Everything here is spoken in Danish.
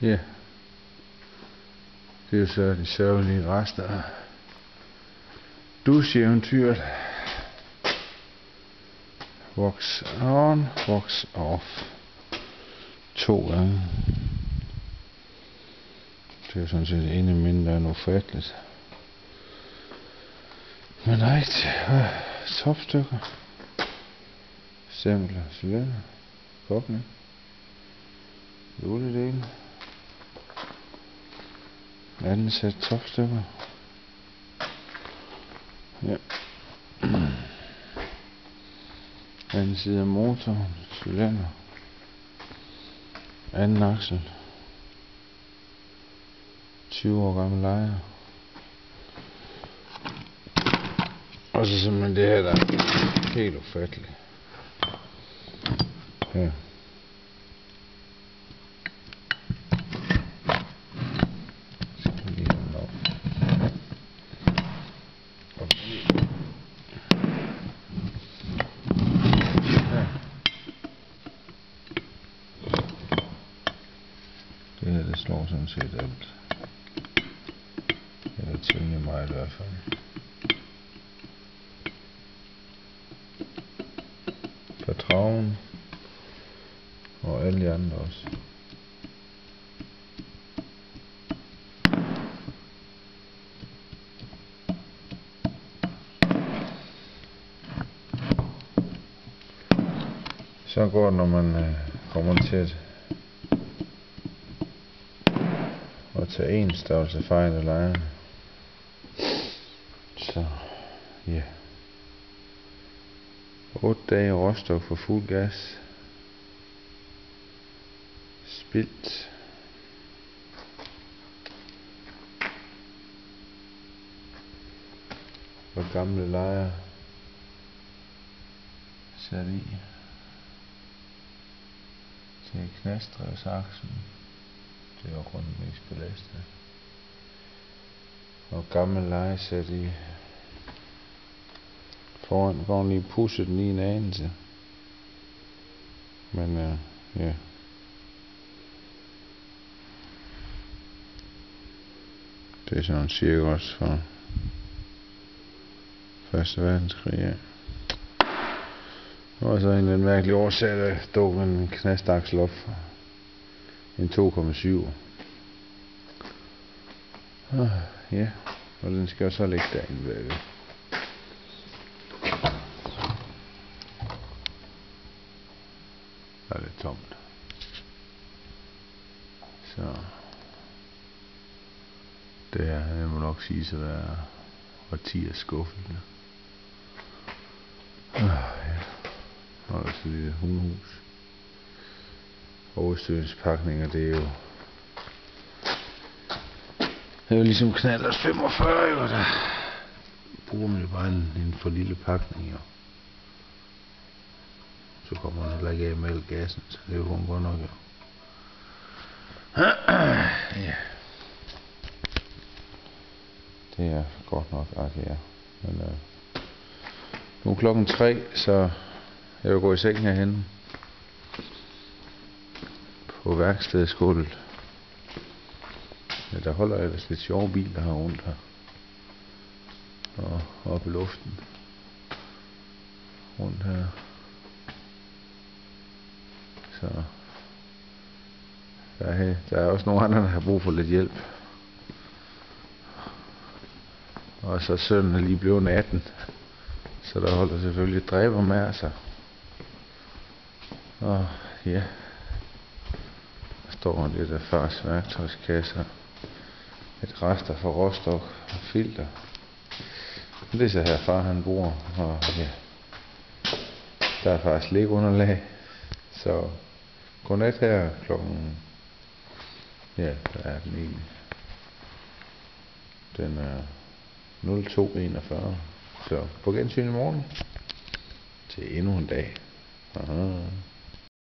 Ja, det er jo så de sørgelige rester af douche-eventyret. Wax on, wax off. 2 gange. Det er jo sådan set inde mindre end ufatteligt. Men rigtigt. Topstykker. Stempler, cylinder, kobling. Juledelen. Anden sæt topstykker. Ja. Anden side af motoren, cylinder. Anden aksel. 20 år gammel lejer. Og så simpelthen det her, der er helt ufatteligt. Ja. Det her, det slår sådan set alt. Eller temmelig meget i hvert fald. Patraven og alle de andre også. Så går det, når man kommer til at tage en stavelse fejl af lejren. Så ja. 8 dage råstok for fuld gas. Spildt. Og gamle lejer sat i til knastdrevsaksen. Det er jo kun den mest belastede. Og gammel leje sat i foran lige pudset den i en anelse. Men ja. Det er sådan cirka også for Første verdenskrig, ja. Og så en lidt mærkelig årsag, der stod en knastaksel op for en 2,7. Ja, og den skal så ligge derinde bagved. Der er lidt tomt. Så det her, jeg må nok sige at være årtiers skuffelse. Ja. Og der er så lille hundehus. Overstødningspakninger, det er jo ligesom knallert 45, jo, der bruger man jo bare en for lille pakning, jo. Så kommer man heller ikke af med gassen, så det er jo godt nok, jo. Ja. Det er godt nok, at det er. Men nu er klokken 3, så jeg vil gå i seng herhenne. På værkstedsgulvet. Ja, der holder ellers lidt sjove biler her rundt her. Og oppe i luften. Rundt her. Så der er også nogle andre, der har brug for lidt hjælp. Og så sønnen er lige blevet 18. Så der holder selvfølgelig et dræber med sig. Og ja. Der står lidt af fars værktøjskasser. Et rester for råstok og filter. Det er så her far han bor. Og ja. Der er faktisk lægunderlag. Så godnat her klokken. Ja, der er den egentlig. Den er 02:41. Så på gensyn i morgen til endnu en dag. Aha.